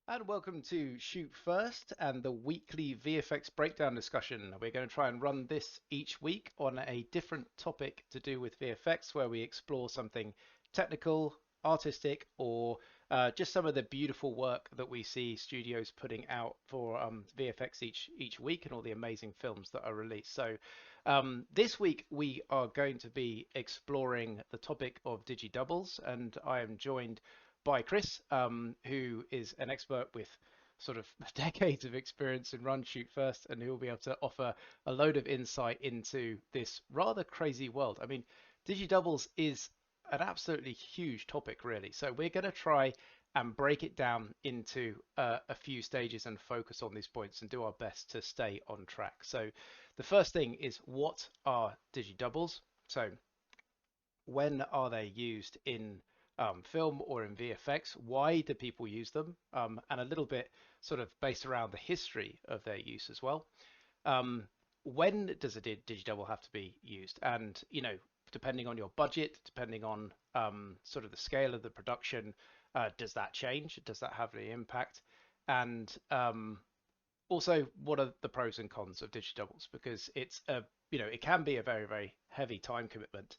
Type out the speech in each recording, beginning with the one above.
And welcome to Shoot First and the weekly VFX breakdown discussion. We're going to try and run this each week on a different topic to do with VFX, where we explore something technical, artistic, or just some of the beautiful work that we see studios putting out for VFX each week, and all the amazing films that are released. So this week we are going to be exploring the topic of Digi Doubles, and I am joined by Chris, who is an expert with sort of decades of experience in Run Shoot First, and who will be able to offer a load of insight into this rather crazy world. I mean, Digi Doubles is an absolutely huge topic, really. So we're going to try and break it down into a few stages and focus on these points and do our best to stay on track. So the first thing is, what are Digi Doubles? So when are they used in film or in VFX? Why do people use them? And a little bit sort of based around the history of their use as well. Um, when does a digidouble have to be used? And, depending on your budget, depending on sort of the scale of the production, does that change? Does that have any impact? And also, what are the pros and cons of digidoubles? Because it can be a very, very heavy time commitment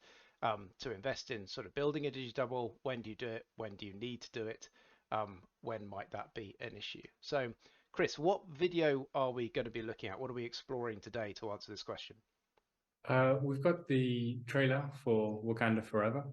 to invest in sort of building a digidouble. When do you do it? When do you need to do it? When might that be an issue? So, Chris, what video are we going to be looking at? What are we exploring today to answer this question? We've got the trailer for Wakanda Forever.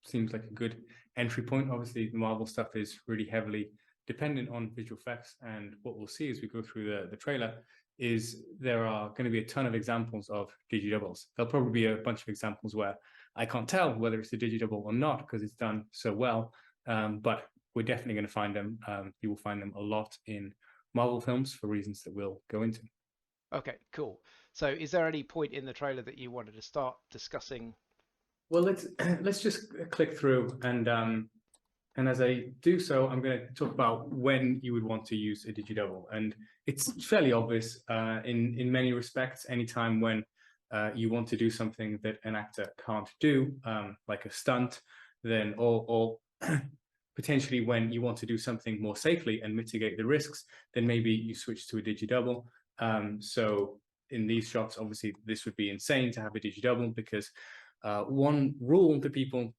Seems like a good entry point. Obviously, the Marvel stuff is really heavily dependent on visual effects, and what we'll see as we go through the trailer is there are going to be a ton of examples of digidoubles. There'll probably be a bunch of examples where I can't tell whether it's a digidouble or not because it's done so well, but we're definitely going to find them. You will find them a lot in Marvel films for reasons that we'll go into. Okay, cool. So, is there any point in the trailer that you wanted to start discussing? Well, let's just click through, and as I do so, I'm going to talk about when you would want to use a digidouble, and it's fairly obvious in many respects. Anytime when you want to do something that an actor can't do, like a stunt, then or potentially when you want to do something more safely and mitigate the risks, then maybe you switch to a digidouble. So in these shots, obviously, this would be insane to have a digidouble because one rule that people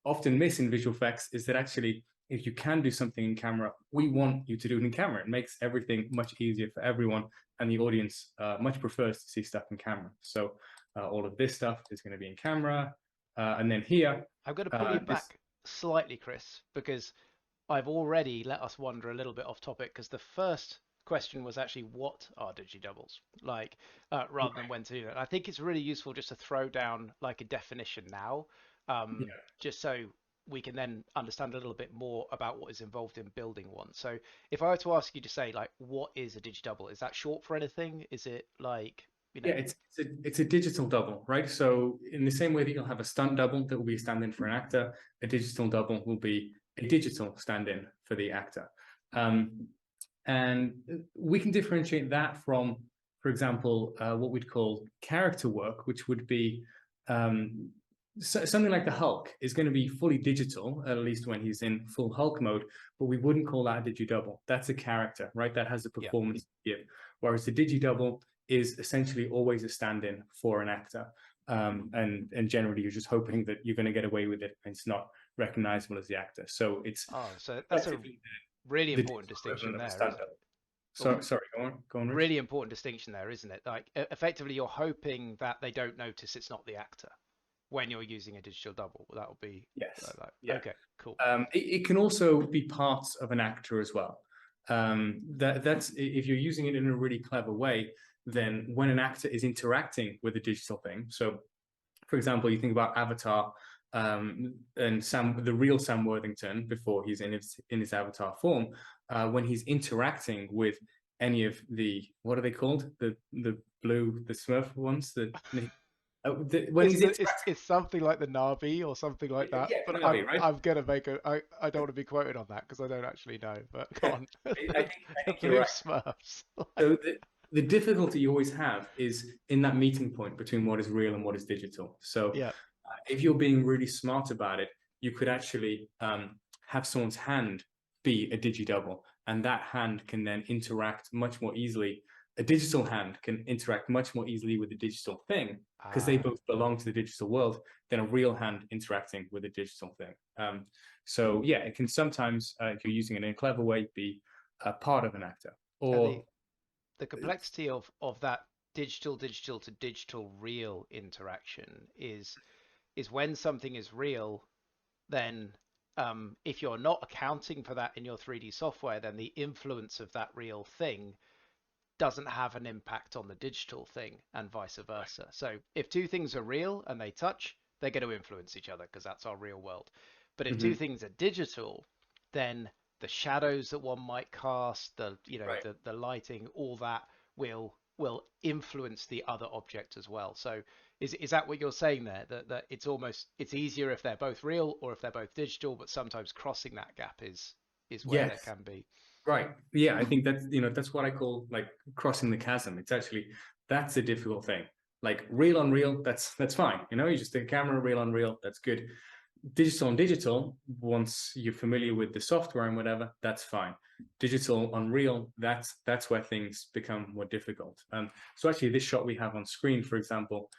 often miss in visual effects is that actually, if you can do something in camera, we want you to do it in camera. It makes everything much easier for everyone, and the audience much prefers to see stuff in camera. So all of this stuff is going to be in camera. And then here, I'm going to pull you back slightly, Chris, because I've already let us wander a little bit off topic, because the first question was actually what are digidoubles, like rather than when to do that. I think it's really useful just to throw down like a definition now, yeah, just so we can then understand a little bit more about what is involved in building one. So if I were to ask you to say, like, what is a digidouble? Is that short for anything? Is it like, you yeah, know, it's a digital double, right? So in the same way that you'll have a stunt double that will be a stand-in for an actor, a digital double will be a digital stand-in for the actor. And we can differentiate that from, for example, what we'd call character work, which would be something like the Hulk is going to be fully digital, at least when he's in full Hulk mode, but we wouldn't call that a digidouble. That's a character, right? That has a yeah. performance to give. Whereas the digidouble is essentially always a stand-in for an actor. And generally you're just hoping that you're going to get away with it and it's not recognizable as the actor. So it's Oh, so that's a effectively really the important digital distinction equivalent of a there, isn't stand-up. it? Oh, Sorry, go on, Rich. really important distinction there, isn't it? Like, effectively, you're hoping that they don't notice it's not the actor when you're using a digital double. That would be Yes, like, yeah. okay, cool. It can also be parts of an actor as well. That's if you're using it in a really clever way, then when an actor is interacting with a digital thing. So, for example, you think about Avatar and the real Sam Worthington before he's in his Avatar form, when he's interacting with any of the what are they called the Smurf ones when he's interacting. It's something like the Navi or something like that. Yeah, But Navi, right? I'm gonna make I don't want to be quoted on that because I don't actually know. But go on, I the think you're blue right. Smurfs. So the difficulty you always have is in that meeting point between what is real and what is digital. So Yeah, if you're being really smart about it, you could actually have someone's hand be a Digi Double, and that hand can then interact much more easily. A digital hand can interact much more easily with the digital thing because they both belong to the digital world than a real hand interacting with a digital thing. So yeah, it can sometimes, if you're using it in a clever way, be a part of an actor. And Or the complexity of that digital to digital real interaction is when something is real, then if you're not accounting for that in your 3D software, then the influence of that real thing doesn't have an impact on the digital thing and vice versa. So if two things are real and they touch, they're going to influence each other because that's our real world. But if two things are digital, then the shadows that one might cast, right. the lighting, all that will influence the other object as well. So is that what you're saying there? That it's easier if they're both real or if they're both digital, but sometimes crossing that gap is where there Yes. can be. Right. Yeah, I think that's what I call like crossing the chasm. It's actually, that's a difficult thing. Like reel on reel, that's fine. You just take a camera, reel on reel, that's good. Digital on digital, once you're familiar with the software and whatever, that's fine. Digital on reel, that's where things become more difficult. So actually this shot we have on screen, for example,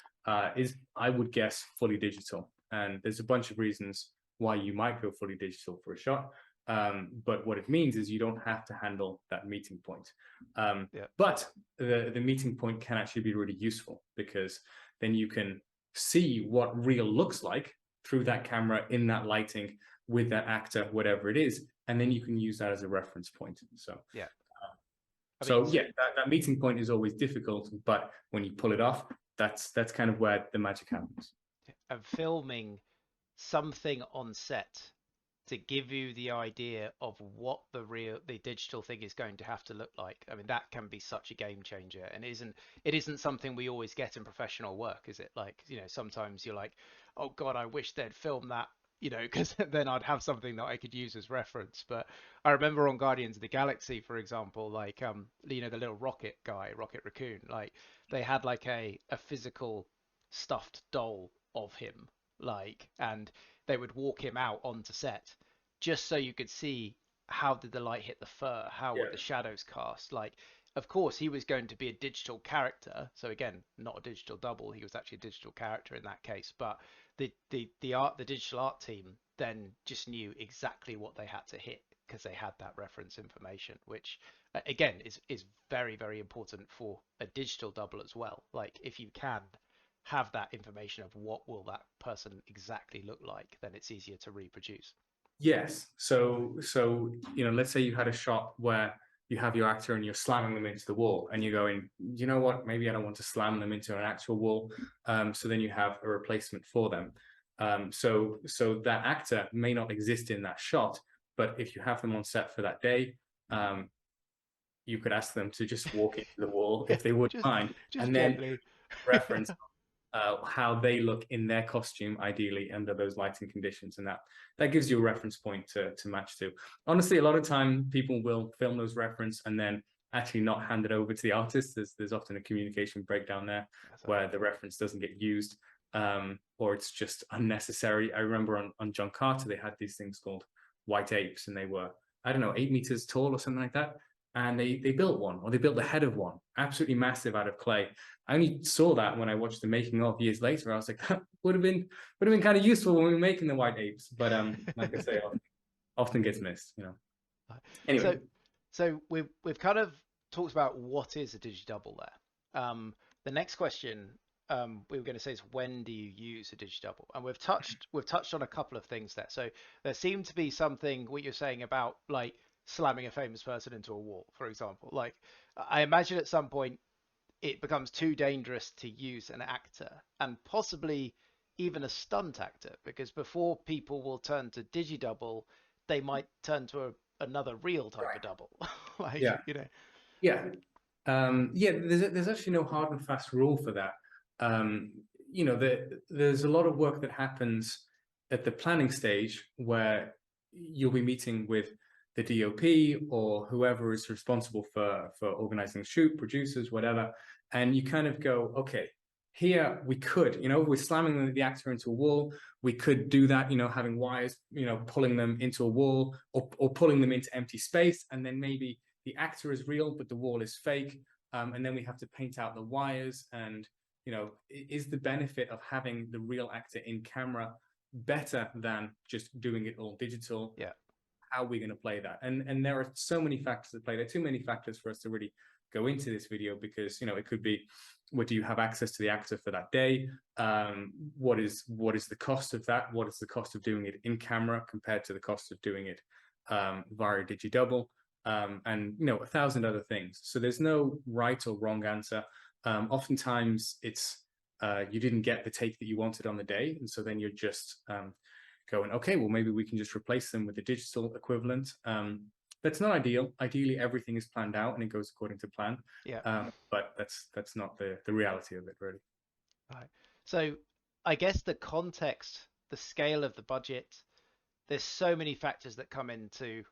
is, I would guess, fully digital. And there's a bunch of reasons why you might go fully digital for a shot. But what it means is you don't have to handle that meeting point. Yeah. But the meeting point can actually be really useful because then you can see what real looks like through that camera in that lighting with that actor, whatever it is, and then you can use that as a reference point. So Yeah. yeah, that meeting point is always difficult, but when you pull it off, that's kind of where the magic happens. And filming something on set to give you the idea of what the digital thing is going to have to look like. I mean, that can be such a game changer, and it isn't something we always get in professional work, is it? Like, sometimes you're like, oh God, I wish they'd filmed that, because then I'd have something that I could use as reference. But I remember on Guardians of the Galaxy, for example, like the little rocket guy, Rocket Raccoon, like they had like a physical stuffed doll of him, like, and they would walk him out onto set just so you could see how did the light hit the fur, how Yeah. would the shadows cast. Like, of course he was going to be a digital character, so again, not a digital double, he was actually a digital character in that case, but the digital art team then just knew exactly what they had to hit because they had that reference information, which again is very, very important for a digital double as well. Like, if you can have that information of what will that person exactly look like, then it's easier to reproduce. Yes. So let's say you had a shot where you have your actor and you're slamming them into the wall, and you're going, you know what? Maybe I don't want to slam them into an actual wall. So then you have a replacement for them. So that actor may not exist in that shot, but if you have them on set for that day, you could ask them to just walk into the wall Yeah, if they wouldn't just mind, just and then gently. reference how they look in their costume, ideally under those lighting conditions, and that gives you a reference point to match to. Honestly, a lot of time people will film those reference and then actually not hand it over to the artist. There's often a communication breakdown there where the reference doesn't get used, or it's just unnecessary. I remember on John Carter they had these things called white apes, and they were, I don't know, 8 meters tall or something like that. And they built one, or they built the head of one, absolutely massive, out of clay. I only saw that when I watched the making of years later. I was like, that would have been kind of useful when we were making the white apes. But like I say, often gets missed. So, Anyway, so we've kind of talked about what is a digi double there. The next question we were going to say is, when do you use a digi double? And we've touched on a couple of things there. So there seemed to be something what you're saying about like slamming a famous person into a wall, for example. Like, I imagine at some point it becomes too dangerous to use an actor and possibly even a stunt actor, because before people will turn to digi double, they might turn to another real type of double. Like, yeah, yeah, yeah. There's actually no hard and fast rule for that. There's a lot of work that happens at the planning stage where you'll be meeting with the DOP or whoever is responsible for organizing the shoot, producers, whatever, and you kind of go, okay, Here we could, we're slamming the actor into a wall. We could do that, having wires, pulling them into a wall, or pulling them into empty space, and then maybe the actor is real, but the wall is fake, and then we have to paint out the wires. And is the benefit of having the real actor in camera better than just doing it all digital? Yeah. How are we going to play that? And there are so many factors at play. There are too many factors for us to really go into this video, because it could be, what do you have access to the actor for that day? What is the cost of that? What is the cost of doing it in camera compared to the cost of doing it via Digi Double? And 1,000 other things. So there's no right or wrong answer. Oftentimes it's you didn't get the take that you wanted on the day, and so then you're just going, okay, well, maybe we can just replace them with the digital equivalent. That's not ideal. Ideally, everything is planned out and it goes according to plan. Yeah. But that's not the reality of it, really. Right. So I guess the context, the scale of the budget, there's so many factors that come into,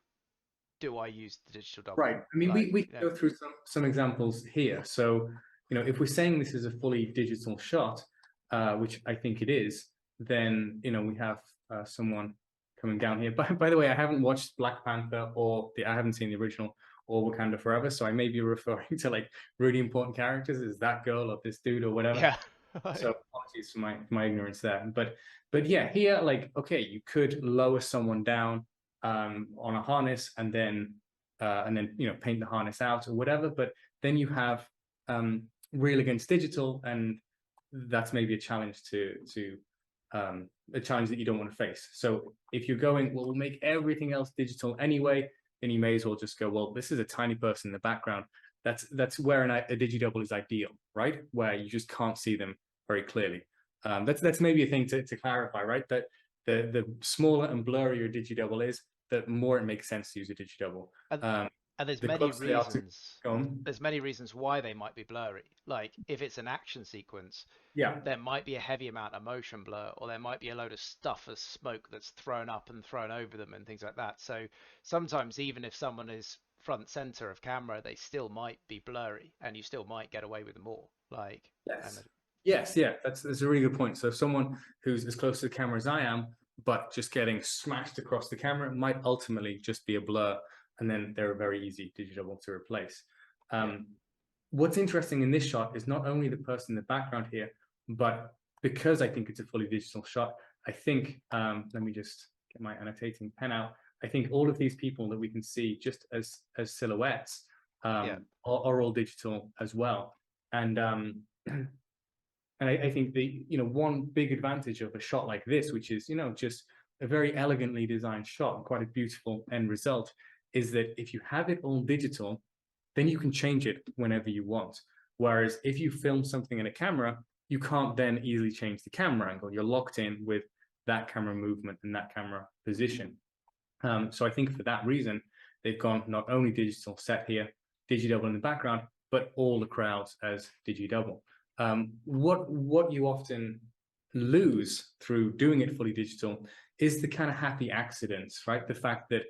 do I use the digital double? Right. I mean, Like, we can go through some examples here. So, if we're saying this is a fully digital shot, which I think it is, then, we have someone coming down here. By the way, I haven't watched Black Panther, I haven't seen the original, or Wakanda Forever, so I may be referring to like really important characters, is that girl or this dude or whatever. yeah. So apologies for my ignorance there. But yeah, here, like, okay, you could lower someone down on a harness, and then paint the harness out or whatever. But then you have real against digital, and that's maybe a challenge a challenge that you don't want to face. So if you're going, well, we'll make everything else digital anyway, then you may as well just go, well, this is a tiny person in the background. That's where a Digi Double is ideal, right? Where you just can't see them very clearly. That's maybe a thing to clarify, right? That the smaller and blurrier Digi Double is, the more it makes sense to use a Digi Double. And there's The many closer they are to reasons. film. There's many reasons why they might be blurry. Like if it's an action sequence, Yeah. there might be a heavy amount of motion blur, or there might be a load of stuff as smoke that's thrown up and thrown over them and things like that. So sometimes even if someone is front center of camera, they still might be blurry, and you still might get away with more. Like, Yes. and Yes, yeah, that's a really good point. So someone who's as close to the camera as I am, but just getting smashed across the camera, might ultimately just be a blur, and then they're a very easy digital to replace. yeah, What's interesting in this shot is not only the person in the background here, but because I think it's a fully digital shot, I think, let me just get my annotating pen out. I think all of these people that we can see just as silhouettes yeah, are all digital as well. And and I think the one big advantage of a shot like this, which is just a very elegantly designed shot and quite a beautiful end result, is that if you have it all digital, then you can change it whenever you want. Whereas if you film something in a camera, you can't then easily change the camera angle. You're locked in with that camera movement and that camera position. So I think for that reason, they've gone not only digital set here, Digi Double in the background, but all the crowds as Digi Double. What you often lose through doing it fully digital is the kind of happy accidents, right? The fact that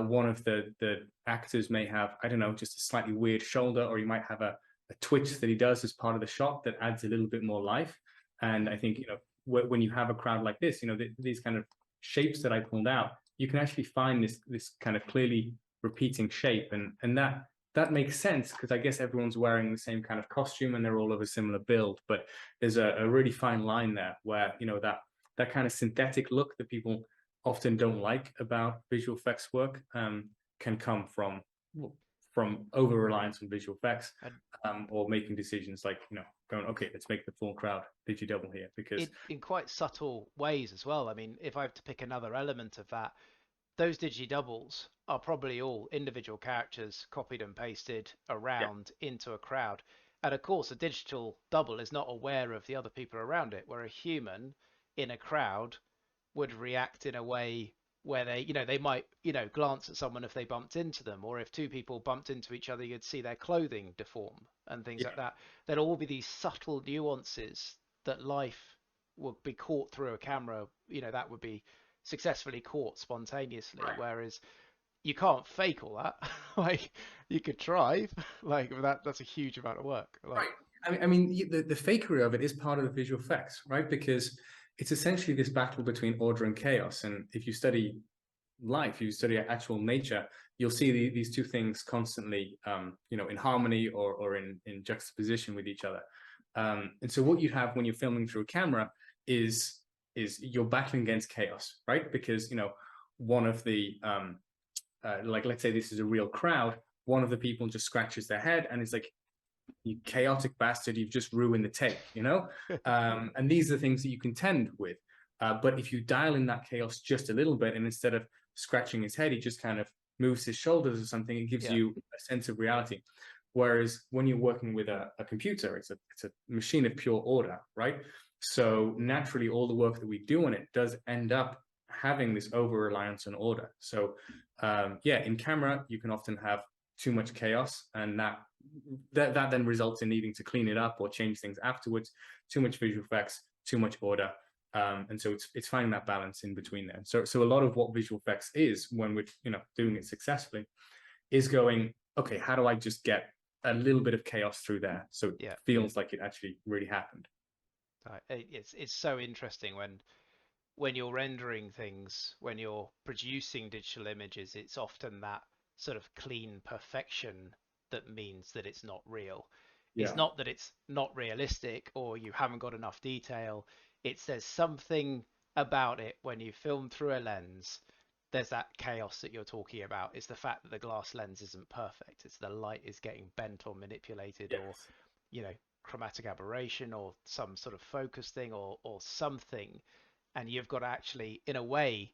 one of the actors may have, I don't know, just a slightly weird shoulder, or you might have a twitch that he does as part of the shot that adds a little bit more life. And I think when you have a crowd like this, these kind of shapes that I pulled out, you can actually find this kind of clearly repeating shape, and that makes sense, because I guess everyone's wearing the same kind of costume and they're all of a similar build. But there's a really fine line there where that kind of synthetic look that people often don't like about visual effects work can come from over reliance on visual effects, or making decisions like going, okay, let's make the full crowd Digi Double here, because in quite subtle ways as well. I mean, if I have to pick another element of that, those Digi Doubles are probably all individual characters copied and pasted yeah, around into a crowd. And of course, a digital double is not aware of the other people around it, where a human in a crowd would react in a way where they might, glance at someone if they bumped into them, or if two people bumped into each other, you'd see their clothing deform and things yeah, like that. There'd all be these subtle nuances that life would be caught through a camera, that would be successfully caught spontaneously, right. whereas you can't fake all that. Like you could try, like that's a huge amount of work. Right. Like The fakery of it is part of the visual effects, right? Because it's essentially this battle between order and chaos. And if you study life, you study actual nature, you'll see these two things constantly, in harmony or in juxtaposition with each other. And so what you have when you're filming through a camera is you're battling against chaos, right? Because, one of the, like, let's say this is a real crowd, one of the people just scratches their head and it's like, you chaotic bastard, you've just ruined the take, and these are the things that you contend with. But if you dial in that chaos just a little bit, and instead of scratching his head, he just kind of moves his shoulders or something, it gives you a sense of reality. Whereas when you're working with a computer, it's a machine of pure order, right? So naturally, all the work that we do on it does end up having this over-reliance on order. So in camera, you can often have too much chaos, and that then results in needing to clean it up or change things afterwards. Too much visual effects, too much order. And so it's finding that balance in between there. So a lot of what visual effects is, when we're doing it successfully, is going, okay, how do I just get a little bit of chaos through there so it feels like it actually really happened. It's so interesting when you're rendering things, when you're producing digital images, it's often that sort of clean perfection that means that it's not real. It's not that it's not realistic or you haven't got enough detail. It's there's something about it when you film through a lens. There's that chaos that you're talking about. It's the fact that the glass lens isn't perfect. It's the light is getting bent or manipulated, or chromatic aberration or some sort of focus thing or something, and you've got to actually, in a way,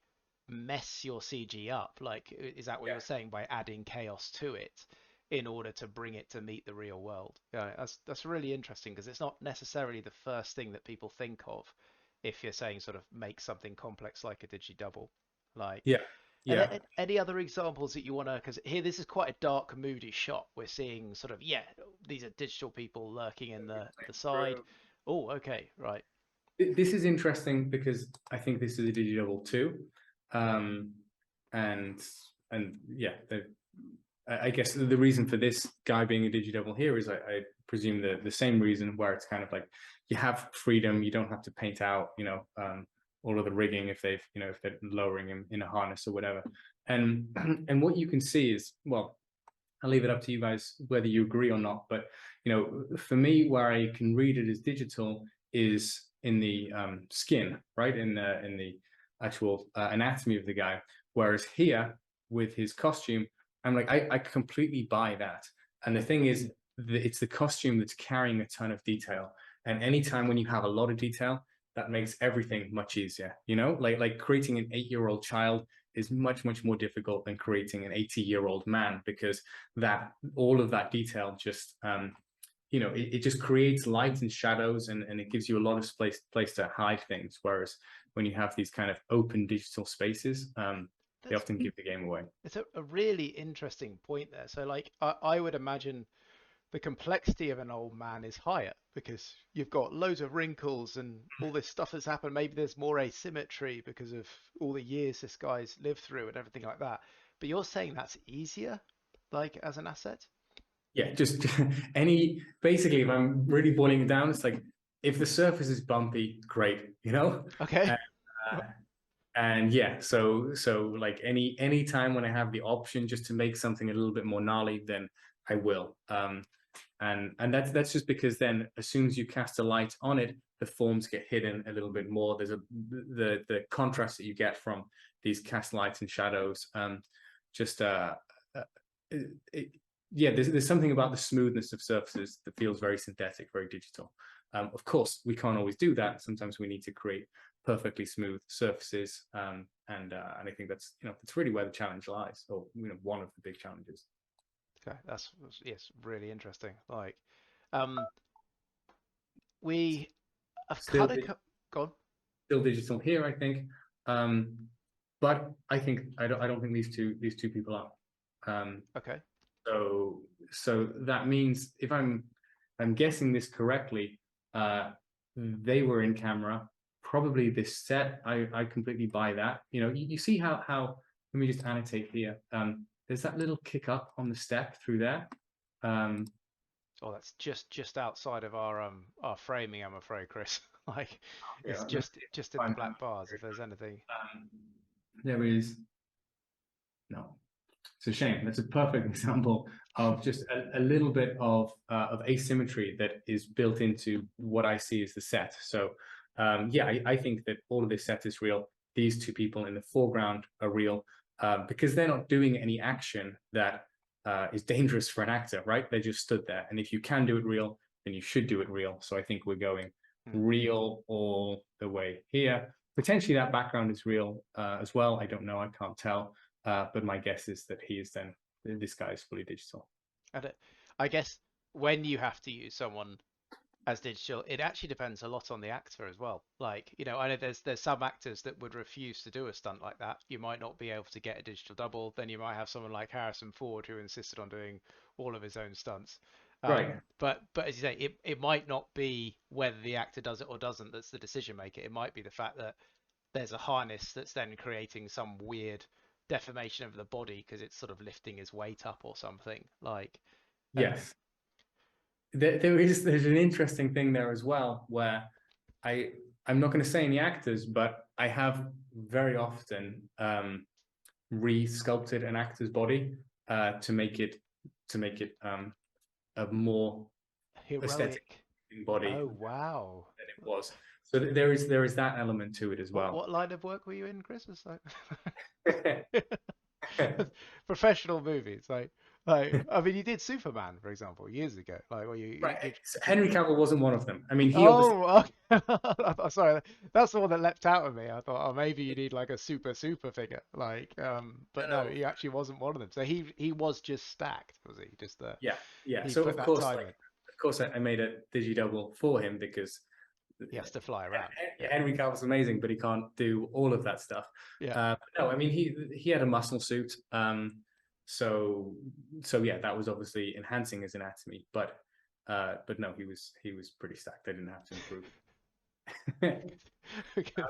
mess your CG up. Like, is that what you're saying, by adding chaos to it in order to bring it to meet the real world? Yeah, that's really interesting, because it's not necessarily the first thing that people think of if you're saying sort of make something complex like a Digi Double. Like, are there any other examples that you want to? Because here, this is quite a dark, moody shot. We're seeing sort of, these are digital people lurking in the side. Oh, okay, right. This is interesting because I think this is a Digi Double too, and I guess the reason for this guy being a Digi Double here is I presume the same reason, where it's kind of like you have freedom, you don't have to paint out all of the rigging if they've if they're lowering him in a harness or whatever, and what you can see is, well, I'll leave it up to you guys whether you agree or not, but for me, where I can read it as digital is in the skin, right, in the actual anatomy of the guy, whereas here with his costume, I'm like, I completely buy that. And the thing is, it's the costume that's carrying a ton of detail, and anytime when you have a lot of detail, that makes everything much easier. Like creating an 8-year-old child is much more difficult than creating an 80-year-old man, because that all of that detail just it just creates light and shadows, and it gives you a lot of place to hide things. Whereas when you have these kind of open digital spaces, they often give the game away. It's a really interesting point there. So, like, I would imagine the complexity of an old man is higher, because you've got loads of wrinkles and all this stuff that's happened. Maybe there's more asymmetry because of all the years this guy's lived through and everything like that. But you're saying that's easier, like, as an asset? Yeah, just basically, if I'm really boiling it down, it's like, if the surface is bumpy, great, Okay. And yeah, so like any time when I have the option just to make something a little bit more gnarly, then I will. And that's just because then as soon as you cast a light on it, the forms get hidden a little bit more. There's the contrast that you get from these cast lights and shadows. There's something about the smoothness of surfaces that feels very synthetic, very digital. Of course, we can't always do that. Sometimes we need to create perfectly smooth surfaces, and I think that's really where the challenge lies, or one of the big challenges. Okay, that's yes, really interesting. Like, um, we have Still, cut a go on. still digital here, I think, but I don't think these two people are. Okay. So that means, if I'm guessing this correctly, they were in camera. Probably this set, I completely buy that. You see how let me just annotate here. There's that little kick up on the step through there. Oh, that's just outside of our framing, I'm afraid, Chris. Like it's Yeah, let's just in the find them. black bars if there's anything. Um, there is no. It's a shame. That's a perfect example of just a little bit of asymmetry that is built into what I see as the set. So yeah, I think that all of this set is real. These two people in the foreground are real because they're not doing any action that is dangerous for an actor, right? They just stood there. And if you can do it real, then you should do it real. So I think we're going Hmm. real all the way here. Potentially that background is real as well. I don't know. I can't tell. But my guess is that he is then this guy is fully digital. And I guess when you have to use someone as digital, it actually depends a lot on the actor as well. Like, I know there's some actors that would refuse to do a stunt like that. You might not be able to get a digital double. Then you might have someone like Harrison Ford who insisted on doing all of his own stunts. Right. But as you say, it might not be whether the actor does it or doesn't that's the decision maker. It might be the fact that there's a harness that's then creating some weird deformation of the body because it's sort of lifting his weight up or something. Like, um, Yes. There's an interesting thing there as well where I I'm not going to say any actors, but I have very often re-sculpted an actor's body to make it a more aesthetic heroic. body Oh, wow. than it was. So there is that element to it as What well. what line of work were you in, Chris? It's like professional movies. Like I mean, you did Superman, for example, years ago. Like, well, Right. you So did. Henry Cavill wasn't one of them. I mean, he obviously. Oh, okay. Sorry, that's the one that leapt out of me. I thought, oh, maybe you need like a super figure, like, but no, No. he actually wasn't one of them. So he was just stacked, was he? Just Yeah, yeah. he So put of that course, time in. I made a Digi Double for him because He has to fly around. Yeah, Henry Cavill's amazing, but he can't do all of that stuff. yeah. No, I mean he had a muscle suit, so yeah, that was obviously enhancing his anatomy, but no, he was pretty stacked. I didn't have to improve. Okay.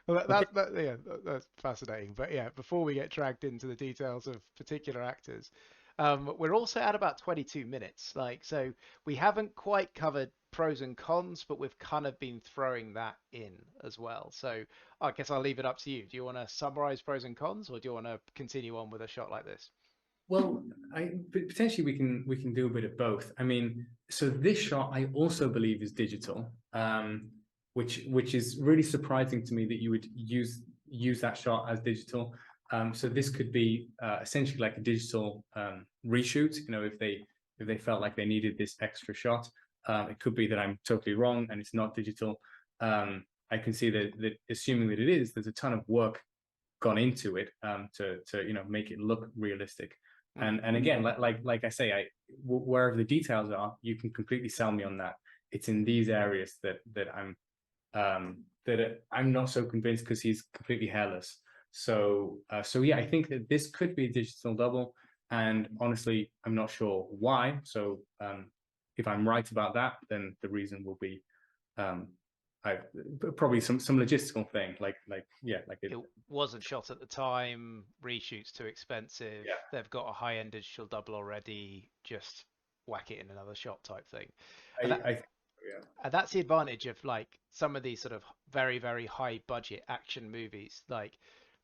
Well, Okay, yeah, that's fascinating. But yeah, before we get dragged into the details of particular actors, we're also at about 22 minutes. Like, so we haven't quite covered pros and cons, but we've kind of been throwing that in as well. So I guess I'll leave it up to you. Do you want to summarize pros and cons, or do you want to continue on with a shot like this? well, potentially we can do a bit of both. I mean, so this shot I also believe is digital, which is really surprising to me that you would use that shot as digital. So this could be essentially like a digital reshoot. If they felt like they needed this extra shot, it could be that I'm totally wrong and it's not digital. I can see that assuming that it is, there's a ton of work gone into it to make it look realistic. Hmm. And again, like I say, wherever the details are, you can completely sell me on that. It's in these areas that I'm not so convinced because he's completely hairless. So yeah, I think that this could be a digital double, and honestly, I'm not sure why. So if I'm right about that, then the reason will be um, I probably some logistical thing, like yeah, like it. It wasn't shot at the time, reshoots too expensive, Yeah, they've got a high-end digital double already, just whack it in another shot type thing. And I think, yeah. and that's the advantage of like some of these sort of very high budget action movies. Like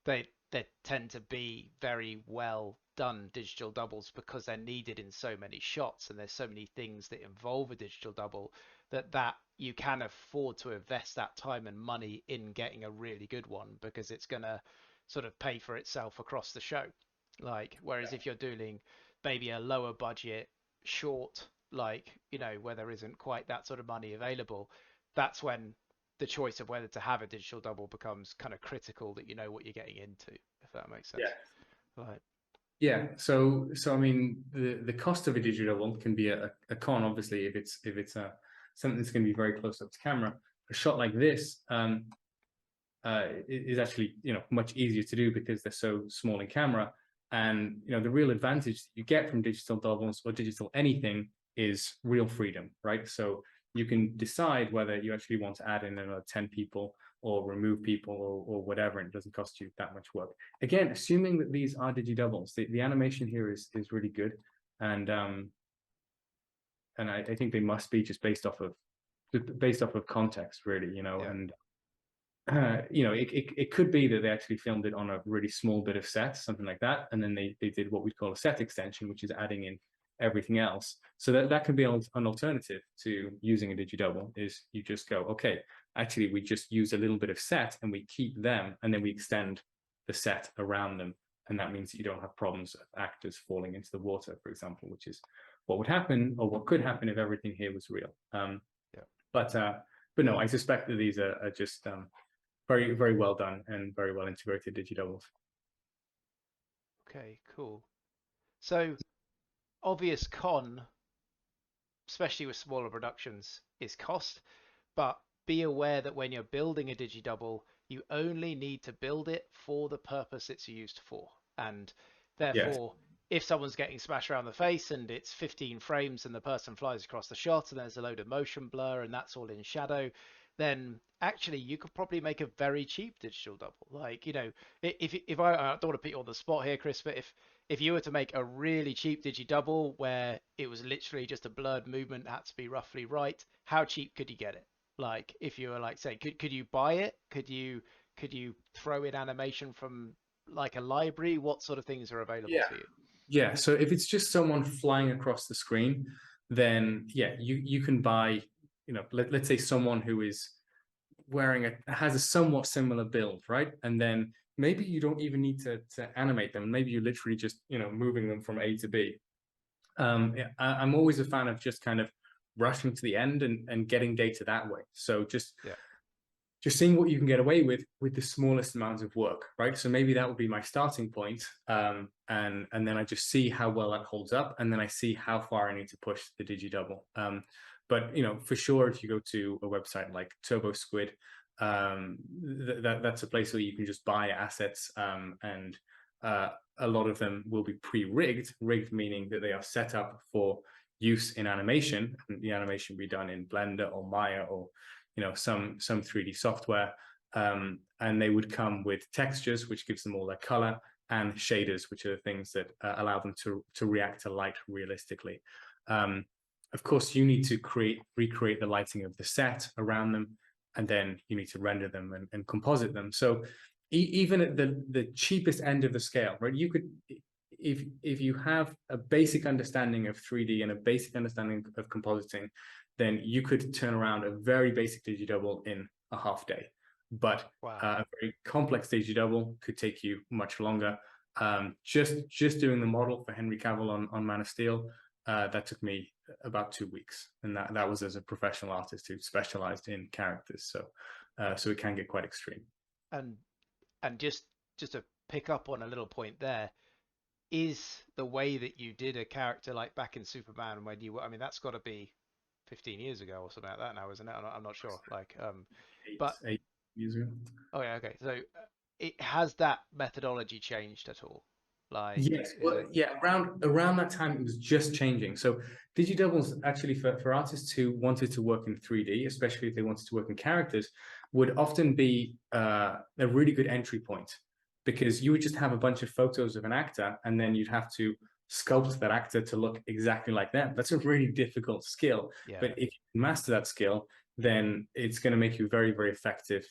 they tend to be very well done digital doubles because they're needed in so many shots and there's so many things that involve a digital double that you can afford to invest that time and money in getting a really good one because it's going to sort of pay for itself across the show. Like, whereas if you're doing maybe a lower budget short, like, where there isn't quite that sort of money available, that's when the choice of whether to have a digital double becomes kind of critical, that you know what you're getting into, if that makes Yeah. sense. Right. Yeah. So I mean, the cost of a digital double can be a con, obviously, if it's something that's going to be very close up to camera. A shot like this is actually much easier to do because they're so small in camera, and the real advantage that you get from digital doubles or digital anything is real freedom, right? So you can decide whether you actually want to add in another 10 people or remove people or whatever, and it doesn't cost you that much work. Again, assuming that these are digi doubles, the animation here is really good, and and I think they must be just based off of context, really, Yeah. and it could be that they actually filmed it on a really small bit of set, something like that, and then they did what we'd call a set extension, which is adding in everything else. So that could be an alternative to using a Digi Double, is you just go, okay, actually we just use a little bit of set and we keep them, and then we extend the set around them, and that means that you don't have problems of actors falling into the water, for example, which is what would happen, or what could happen, if everything here was real. Yeah. But no, I suspect that these are just very, very well done and very well integrated Digi Doubles. Okay, cool. So obvious con, especially with smaller productions, is cost, but be aware that when you're building a Digi Double, you only need to build it for the purpose it's used for. And Yes. therefore, if someone's getting smashed around the face and it's 15 frames and the person flies across the shot and there's a load of motion blur and that's all in shadow, then actually you could probably make a very cheap digital double. Like, if I don't want to put you on the spot here, Chris, but if you were to make a really cheap Digi Double where it was literally just a blurred movement, had to be roughly right, how cheap could you get it? Like, if you were like, say, could you buy it? Could you throw in animation from like a library? What sort of things are available Yeah. to you? Yeah. So if it's just someone flying across the screen, then yeah, you can buy, let's say someone who is has a somewhat similar build, right? And then maybe you don't even need to animate them. Maybe you're literally just, moving them from A to B. Yeah, I'm always a fan of just kind of rushing to the end and getting data that way. So Yeah. just seeing what you can get away with the smallest amount of work, right? So maybe that would be my starting point, and then I just see how well that holds up, and then I see how far I need to push the Digi Double. But for sure, if you go to a website like Turbo Squid, that's a place where you can just buy assets, and a lot of them will be pre-rigged. Rigged meaning that they are set up for use in animation, and the animation will be done in Blender or Maya or some 3D software, and they would come with textures, which gives them all their color, and shaders, which are the things that allow them to react to light realistically. Of course, you need to recreate the lighting of the set around them, and then you need to render them and composite them. So even at the cheapest end of the scale, right? You could, if you have a basic understanding of 3D and a basic understanding of compositing, then you could turn around a very basic Digi Double in a half day. But Wow. a very complex Digi Double could take you much longer. Just doing the model for Henry Cavill on Man of Steel, that took me about 2 weeks, and that was as a professional artist who specialized in characters. So it can get quite extreme. And just to pick up on a little point there, is the way that you did a character like back in Superman when I mean, that's got to be 15 years ago or something like that now, isn't it? I'm not sure. Like, but 8 years ago. oh yeah, okay. So it has that methodology changed at all? Like, Yes, is well, it? yeah, around that time it was just changing. So Digi Doubles actually for artists who wanted to work in 3D, especially if they wanted to work in characters, would often be a really good entry point, because you would just have a bunch of photos of an actor and then you'd have to sculpt that actor to look exactly like them. That's a really difficult skill, Yeah. but if you master that skill, then it's going to make you a very, very effective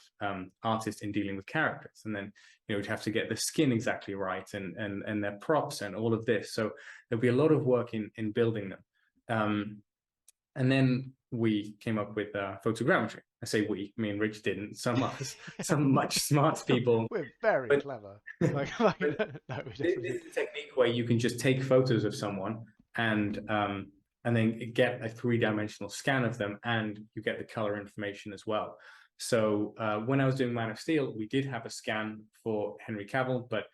artist in dealing with characters. And then you'd have to get the skin exactly right and their props and all of this. So there'll be a lot of work in building them. And then we came up with photogrammetry. I say we, me and Rich didn't. Some much smart people. We're very But, clever. but Like, no, we this definitely. is a technique where you can just take photos of someone and then get a three-dimensional scan of them, and you get the color information as well. So when I was doing Man of Steel, we did have a scan for Henry Cavill, but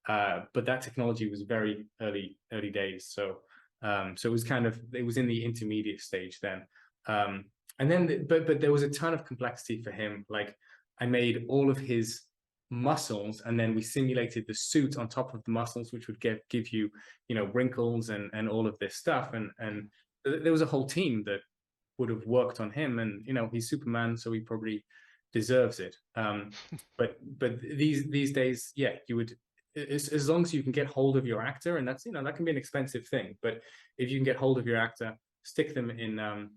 that technology was very early days. So it was it was in the intermediate stage then. And then, but there was a ton of complexity for him. Like, I made all of his muscles, and then we simulated the suit on top of the muscles, which would give you, wrinkles and all of this stuff. And there was a whole team that would have worked on him, and he's Superman, so he probably deserves it. But these days, yeah, you would, as long as you can get hold of your actor, and that's that can be an expensive thing, but if you can get hold of your actor, stick them in,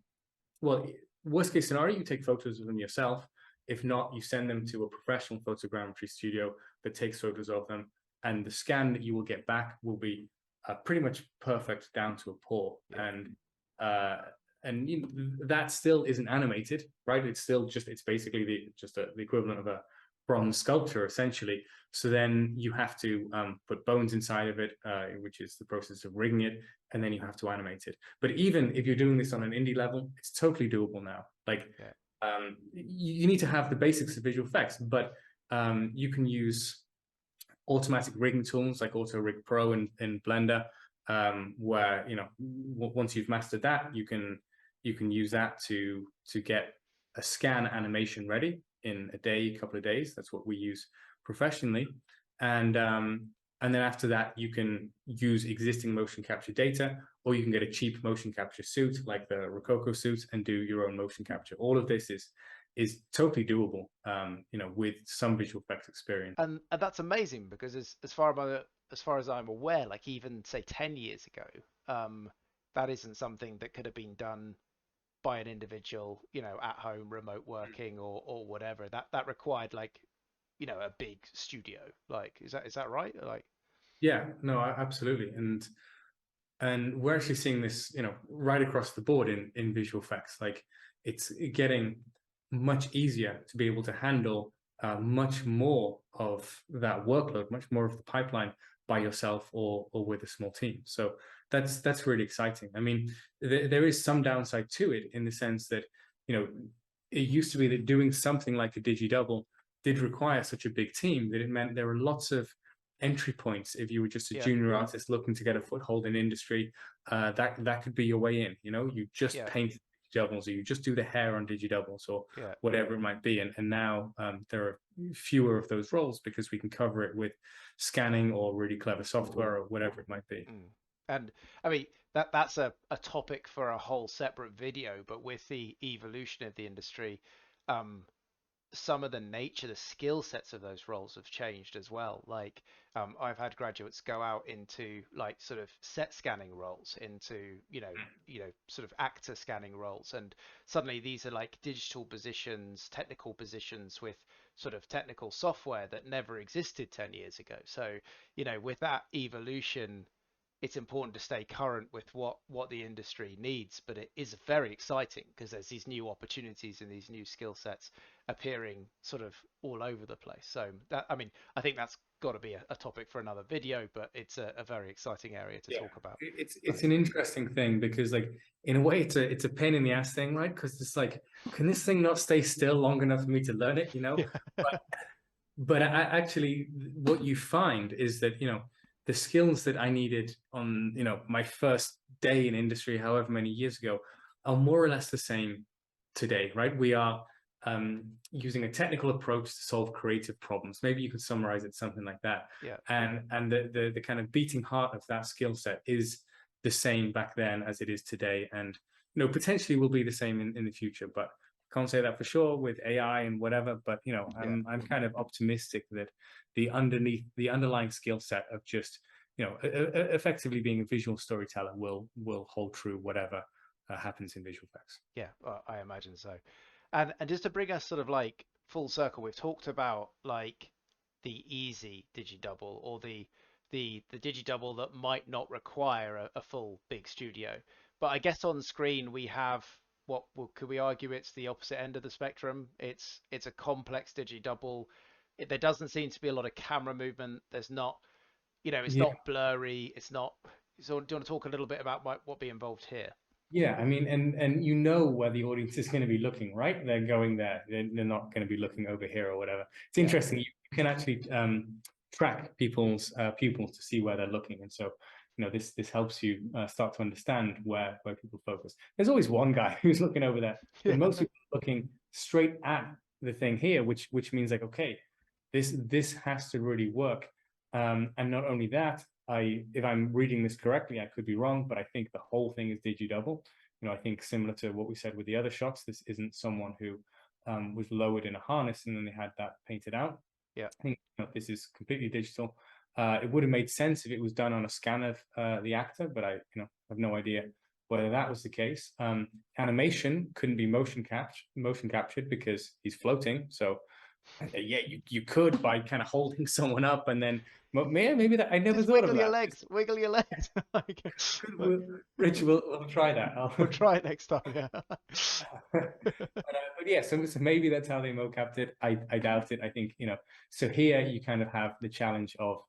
well, worst case scenario, you take photos of them yourself. If not, you send them to a professional photogrammetry studio that takes photos of them, and the scan that you will get back will be pretty much perfect down to a pore. Yeah. And you know, that still isn't animated, right? It's still just, it's basically the equivalent of a bronze sculpture, essentially. So then you have to put bones inside of it, which is the process of rigging it, and then you have to animate it. But even if you're doing this on an indie level, it's totally doable now. Like, you need to have the basics of visual effects, but you can use automatic rigging tools like Auto Rig Pro in Blender, where, you know, once you've mastered that, you can use that to get a scan animation ready in a day, couple of days. That's what we use professionally. And then after that, you can use existing motion capture data, or you can get a cheap motion capture suit like the Rococo suit and do your own motion capture. All of this is totally doable, you know, with some visual effects experience. And that's amazing because as far as I'm aware, like even say 10 years ago, that isn't something that could have been done by an individual, you know, at home, remote working or whatever. That required like, you know, a big studio. Like, is that right? Like, Yeah, no, absolutely. And we're actually seeing this, you know, right across the board in visual effects. Like, it's getting much easier to be able to handle much more of that workload, much more of the pipeline by yourself or with a small team. So that's really exciting. I mean, there is some downside to it in the sense that, you know, it used to be that doing something like a Digi Double did require such a big team that it meant there were lots of entry points. If you were just a yeah, junior artist looking to get a foothold in industry, that could be your way in. You know, you just yeah, paint doubles, or you just do the hair on Digi Doubles, or yeah. whatever it might be. And now there are fewer of those roles because we can cover it with scanning or really clever software or whatever it might be. Mm. And I mean that's a topic for a whole separate video, but with the evolution of the industry, um, some of the nature, the skill sets of those roles have changed as well. Like, I've had graduates go out into like sort of set scanning roles, into sort of actor scanning roles, and suddenly these are like digital positions, technical positions with sort of technical software that never existed 10 years ago. So, you know, with that evolution, it's important to stay current with what the industry needs, but it is very exciting because there's these new opportunities and these new skill sets appearing sort of all over the place. So that, I mean, I think that's got to be a topic for another video, but it's a very exciting area to Yeah, talk about. it's an interesting thing because, like, in a way, it's a pain in the ass thing, right? Because it's like, can this thing not stay still long enough for me to learn it? You know, Yeah, but actually, what you find is that, you know, the skills that I needed on, you know, my first day in industry, however many years ago, are more or less the same today, right? We are using a technical approach to solve creative problems. Maybe you could summarize it something like that. yeah, And the kind of beating heart of that skill set is the same back then as it is today, and, you know, potentially will be the same in the future, but can't say that for sure with AI and whatever. But, you know, yeah. I'm kind of optimistic that the underlying skill set of just, you know, effectively being a visual storyteller will hold true whatever happens in visual effects. Yeah, I imagine so. And just to bring us sort of like full circle, we've talked about like the easy digi double or the digi double that might not require a full big studio. But I guess on screen we have what could we argue it's the opposite end of the spectrum. It's a complex digi double. There doesn't seem to be a lot of camera movement. There's not, you know, it's Yeah. not blurry. It's not. So do you want to talk a little bit about what be involved here? Yeah, I mean, and you know where the audience is going to be looking, right? They're going there. They're not going to be looking over here or whatever. It's Yeah, interesting. You can actually track people's pupils to see where they're looking, and so, you know, this helps you start to understand where people focus. There's always one guy who's looking over there, but yeah, most people are looking straight at the thing here, which means like, okay, this has to really work. And not only that, if I'm reading this correctly, I could be wrong, but I think the whole thing is Digi Double. You know, I think similar to what we said with the other shots, this isn't someone who was lowered in a harness and then they had that painted out. yeah. I think, you know, this is completely digital. It would have made sense if it was done on a scan of the actor, but I, you know, have no idea whether that was the case. Animation couldn't be motion captured because he's floating. So yeah, you could by kind of holding someone up and then maybe that I never Just thought of wiggle your that. legs, wiggle your legs. Rich, we'll try that. We'll try it next time. Yeah. But yeah, so maybe that's how they mocapped it. I doubt it. I think, so here you kind of have the challenge of,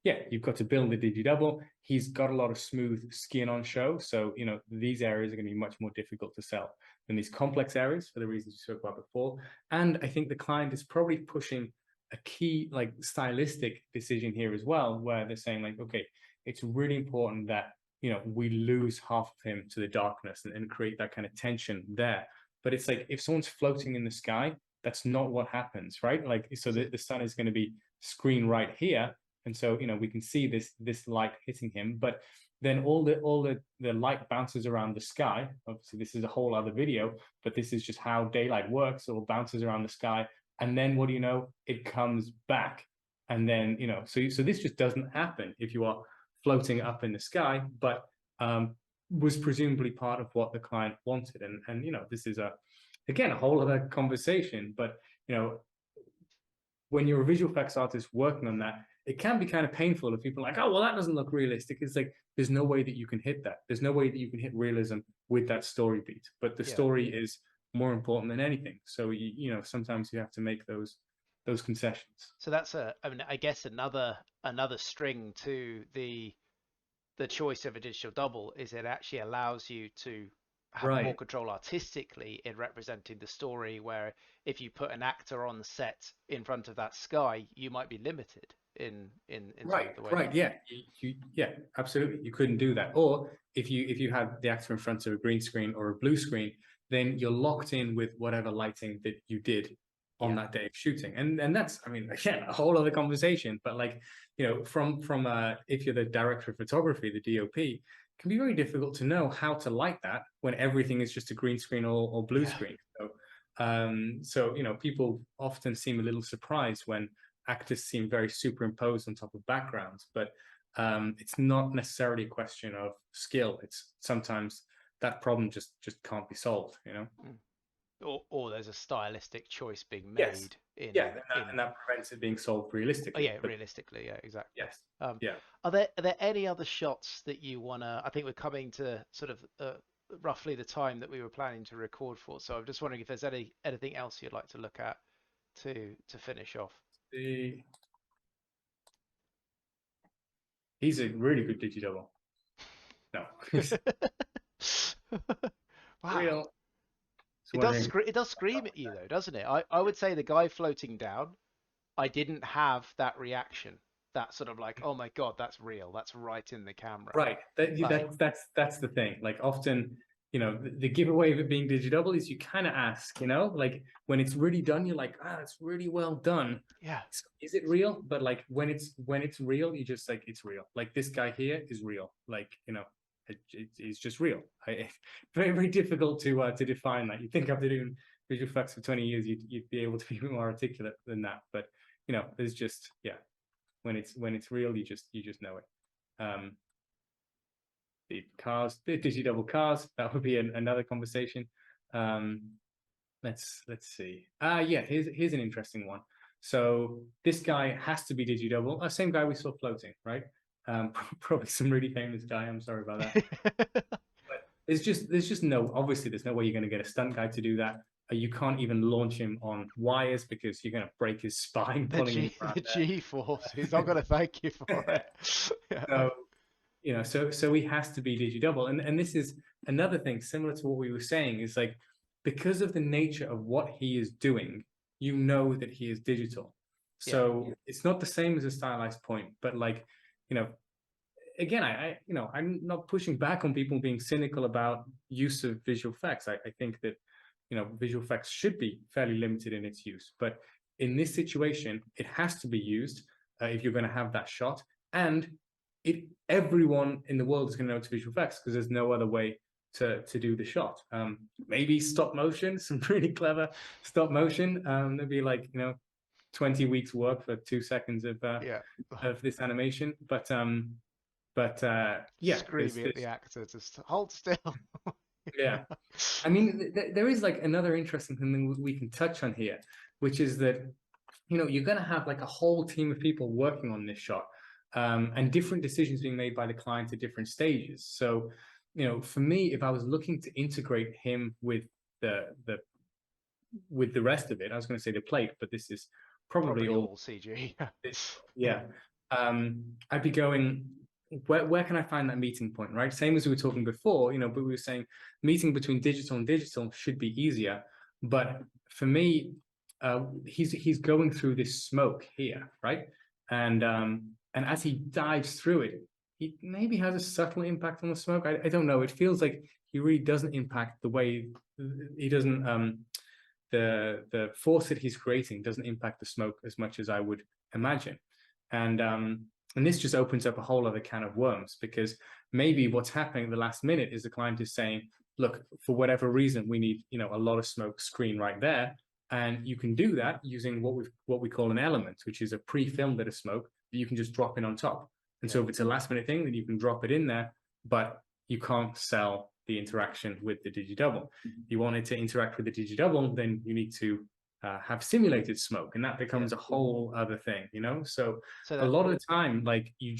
yeah, you've got to build a Digi Double. He's got a lot of smooth skin on show. So, these areas are going to be much more difficult to sell than these complex areas for the reasons you spoke about before. And I think the client is probably pushing a key like stylistic decision here as well, where they're saying like, okay, it's really important that we lose half of him to the darkness and create that kind of tension there. But it's like if someone's floating in the sky, that's not what happens, right? Like, so the sun is going to be screen right here, and so we can see this light hitting him, but then all the light bounces around the sky. Obviously, this is a whole other video, but this is just how daylight works. It all bounces around the sky, and then what do you know? It comes back, and then so this just doesn't happen if you are floating up in the sky, but was presumably part of what the client wanted. And this is again a whole other conversation, but when you're a visual effects artist working on that, it can be kind of painful if people are like, oh, well, that doesn't look realistic. It's like there's no way that you can hit that. There's no way that you can hit realism with that story beat, but the story is more important than anything. So sometimes you have to make those concessions. So that's I guess another string to the choice of a digital double is it actually allows you to have more control artistically in representing the story, where if you put an actor on the set in front of that sky, you might be limited in right the way right yeah yeah, absolutely, you couldn't do that. Or if you had the actor in front of a green screen or a blue screen, then you're locked in with whatever lighting that you did on that day of shooting. And that's, I mean, again, a whole other conversation, but like from if you're the director of photography, the DOP, it can be very difficult to know how to light that when everything is just a green screen or blue screen. So people often seem a little surprised when actors seem very superimposed on top of backgrounds, but it's not necessarily a question of skill. It's sometimes that problem just can't be solved, or there's a stylistic choice being made and that prevents it being solved realistically. Realistically, yeah, exactly. Yes. Are there any other shots that you wanna? I think we're coming to sort of roughly the time that we were planning to record for, so I'm just wondering if there's anything else you'd like to look at to finish off. He's a really good Digi Double. No. Wow. Real. It does scream at you though, doesn't it? I would say the guy floating down, I didn't have that reaction. That sort of like, oh my God, that's real. That's right in the camera. Right. That's the thing. Like often, the giveaway of it being Digi Double is you kind of ask, like when it's really done, you're like, it's really well done. Yeah. So is it real? But like when it's real, you just like, it's real. Like this guy here is real. Like, it's just real. Very, very difficult to define that. You think after doing visual effects for 20 years, you'd be able to be more articulate than that. But there's just when it's real, you just know it. The cars, the Digi Double cars, that would be another conversation. Let's see. Here's an interesting one. So this guy has to be Digi Double. Same guy we saw floating, right? Probably some really famous guy. I'm sorry about that. But there's just no, obviously there's no way you're going to get a stunt guy to do that. You can't even launch him on wires because you're going to break his spine. The G-force. He's not going to thank you for it. So he has to be Digi Double, and this is another thing similar to what we were saying. Is like because of the nature of what he is doing, that he is digital. So it's not the same as a stylized point, but like again, I'm not pushing back on people being cynical about use of visual effects. I think that visual effects should be fairly limited in its use, but in this situation, it has to be used if you're going to have that shot, and everyone in the world is going to know it's visual effects because there's no other way to do the shot. Maybe stop motion, some really clever stop motion. There'd be like 20 weeks work for 2 seconds of this animation, but But yeah, there's Screaming at the this. actor to hold still. Yeah. I mean, there is like another interesting thing that we can touch on here, which is that, you're going to have like a whole team of people working on this shot, and different decisions being made by the client at different stages. So, for me, if I was looking to integrate him with the with the rest of it, I was going to say the plate, but this is probably Probably all. all CG. Yeah. I'd be going, where can I find that meeting point, right? Same as we were talking before, but we were saying meeting between digital and digital should be easier. But for me, he's going through this smoke here, right? And as he dives through it, he maybe has a subtle impact on the smoke. I don't know. It feels like he really doesn't impact the way he doesn't the force that he's creating doesn't impact the smoke as much as I would imagine. And this just opens up a whole other can of worms, because maybe what's happening at the last minute is the client is saying, look, for whatever reason, we need a lot of smoke screen right there. And you can do that using what we call an element, which is a pre-filmed bit of smoke that you can just drop in on top. And so if it's a last minute thing, then you can drop it in there, but you can't sell the interaction with the Digi Double. If you want it to interact with the Digi Double, then you need to have simulated smoke, and that becomes a whole other thing, So a lot of the time, like you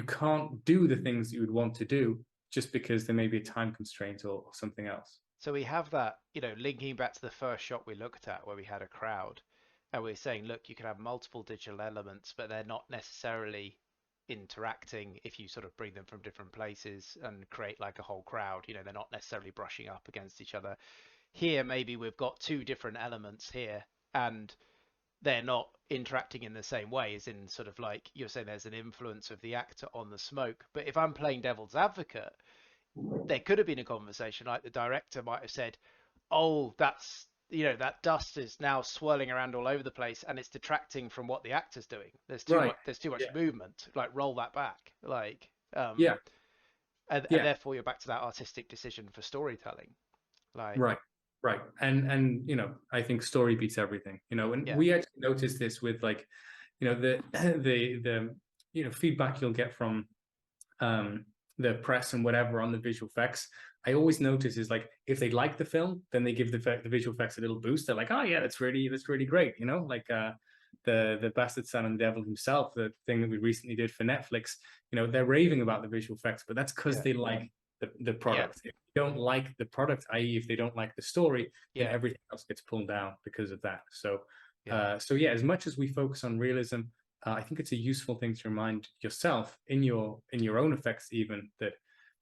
can't do the things that you would want to do just because there may be a time constraint or something else. So we have that, linking back to the first shot we looked at where we had a crowd, and we're saying, look, you can have multiple digital elements, but they're not necessarily interacting if you sort of bring them from different places and create like a whole crowd. They're not necessarily brushing up against each other. Here, maybe we've got two different elements here, and they're not interacting in the same way, as in sort of like you're saying there's an influence of the actor on the smoke. But if I'm playing devil's advocate, there could have been a conversation like the director might have said, oh, that's that dust is now swirling around all over the place and it's detracting from what the actor's doing. There's too much movement, like roll that back, like Yeah. and therefore you're back to that artistic decision for storytelling, like right. And I think story beats everything, and we actually noticed this with like the the feedback you'll get from the press and whatever on the visual effects. I always notice is like if they like the film, then they give the visual effects a little boost. They're like, oh yeah, that's really great, like the Bastard Son and the Devil himself, the thing that we recently did for Netflix. They're raving about the visual effects, but that's because they like the product. If they don't like the product, i.e. if they don't like the story, then everything else gets pulled down because of that. So as much as we focus on realism, I think it's a useful thing to remind yourself in your own effects, even, that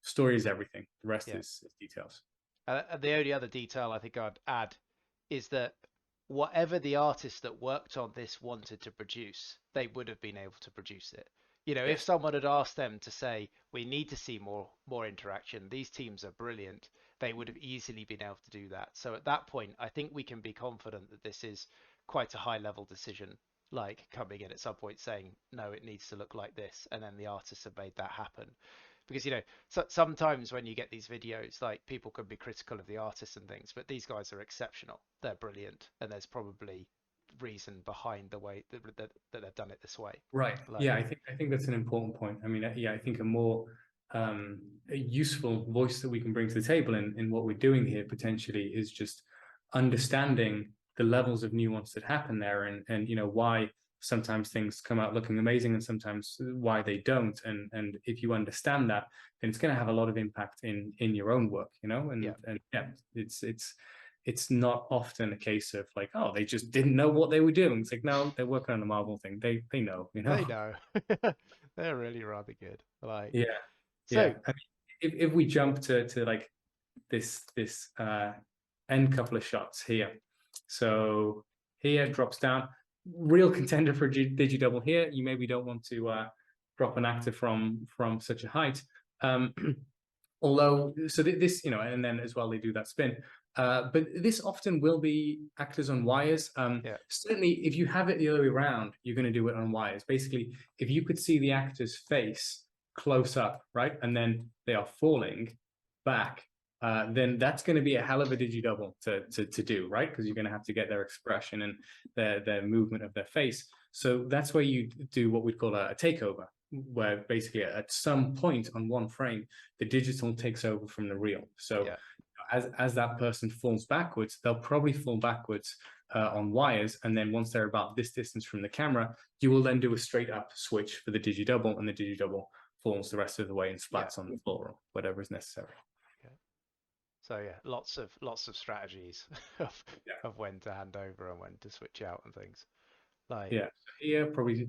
story is everything. The rest is details. The only other detail I think I'd add is that whatever the artist that worked on this wanted to produce, they would have been able to produce it. If someone had asked them to say, we need to see more interaction, these teams are brilliant, they would have easily been able to do that. So at that point, I think we can be confident that this is quite a high level decision, like coming in at some point saying, no, it needs to look like this, and then the artists have made that happen. Because sometimes when you get these videos, like people can be critical of the artists and things, but these guys are exceptional, they're brilliant, and there's probably reason behind the way that they've done it this way. Right. I think that's an important point. I mean, I think a more a useful voice that we can bring to the table in what we're doing here potentially is just understanding the levels of nuance that happen there, and why sometimes things come out looking amazing and sometimes why they don't. And if you understand that, then it's going to have a lot of impact in your own work, and it's not often a case of like, oh, they just didn't know what they were doing. It's like, no, they're working on a Marvel thing. They know, They know. They're really rather good. Like, so I mean, if we jump to like this end couple of shots here. So here drops down, real contender for Digi Double here. You maybe don't want to drop an actor from such a height. Although, so this, and then as well, they do that spin. But this often will be actors on wires. Certainly, if you have it the other way around, you're going to do it on wires. Basically, if you could see the actor's face close up, right, and then they are falling back, then that's going to be a hell of a Digi Double to do, right? Because you're going to have to get their expression and their movement of their face. So that's where you do what we'd call a takeover, where basically at some point on one frame, the digital takes over from the real. So Yeah. as that person falls backwards, they'll probably fall backwards on wires, and then once they're about this distance from the camera, you will then do a straight up switch for the Digi Double, and the Digi Double falls the rest of the way and Yeah. splats on the floor or whatever is necessary. Okay. So yeah, lots of strategies of Yeah. of when to hand over and when to switch out and things. Like, Yeah. Here probably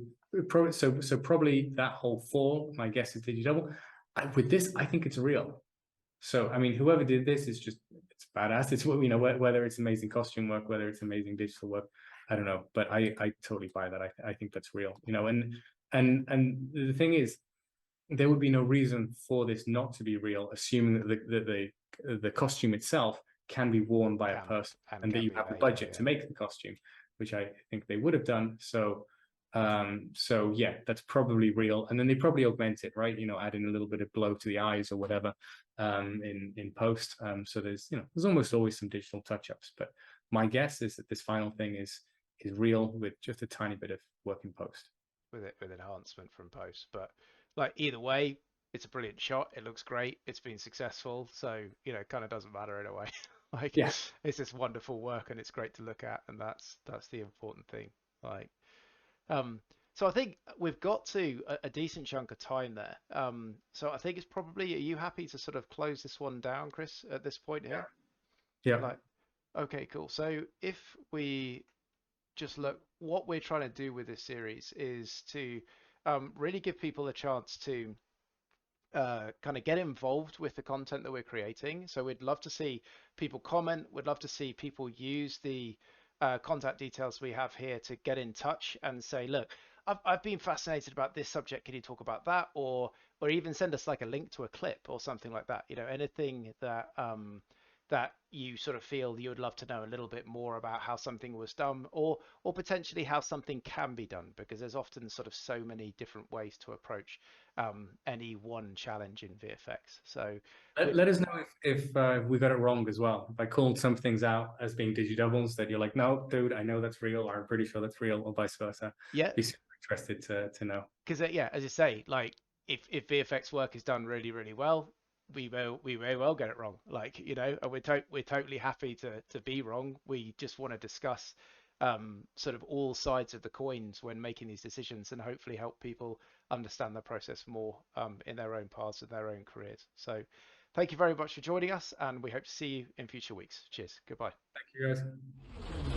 so probably that whole fall, my guess is Digi Double. With this, I think it's real. So I mean, whoever did this is just it's badass. It's what whether it's amazing costume work, whether it's amazing digital work, I don't know, but I totally buy that. I think that's real. And the thing is, there would be no reason for this not to be real, assuming that the costume itself can be worn by a can person, and and that can you be have the made. budget to make the costume, which I think they would have done. So yeah, that's probably real. And then they probably augment it, right? Adding a little bit of glow to the eyes or whatever in post. So there's almost always some digital touch-ups. But my guess is that this final thing is real with just a tiny bit of work in post. With enhancement from post. But like either way, it's a brilliant shot. It looks great. It's been successful. So, it kind of doesn't matter in a way. Like Yeah, it's just wonderful work and it's great to look at, and that's the important thing. Like so I think we've got to a decent chunk of time there. So I think it's probably, are you happy to sort of close this one down, Chris, at this point yeah, here? yeah, Like, okay, cool. So if we just look, what we're trying to do with this series is to really give people a chance to kind of get involved with the content that we're creating. So we'd love to see people comment. We'd love to see people use the contact details we have here to get in touch and say, look, I've been fascinated about this subject. Can you talk about that? Or even send us like a link to a clip or something like that. Anything that you sort of feel you would love to know a little bit more about how something was done, or potentially how something can be done, because there's often sort of so many different ways to approach any one challenge in VFX. So we let us know if we got it wrong as well. If I called some things out as being Digi Doubles that you're like, no, dude, I know that's real, or I'm pretty sure that's real, or vice versa. yeah, Be super interested to know. because yeah, as you say, like if VFX work is done really really well, we may well get it wrong. Like and we're totally happy to be wrong. We just want to discuss sort of all sides of the coins when making these decisions, and hopefully help people understand the process more in their own paths and their own careers. So thank you very much for joining us, and we hope to see you in future weeks. Cheers. Goodbye. Thank you guys.